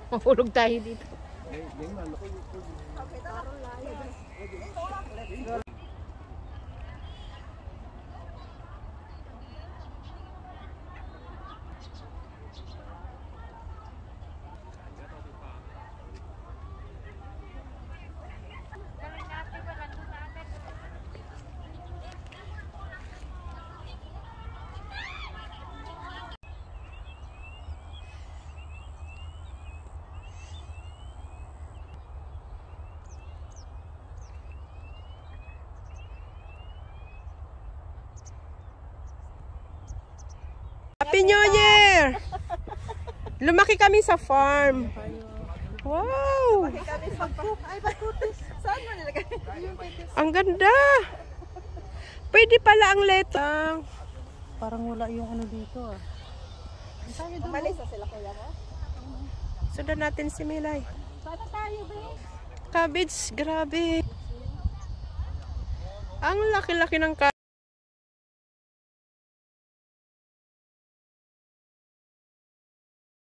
Mahulog tayo dito. Happy New Year! Lumaki kami sa farm. Wow! Lumaki kami sa farm. Ay, batutis. Saan mo nilagay? Ang ganda! Pwede pala ang letang. Parang wala yung ano dito ah. Umalis na sila kaya mo? Sundan natin si Milay. Sana tayo ba? Cabbage, grabe. Ang laki-laki ng cabbage.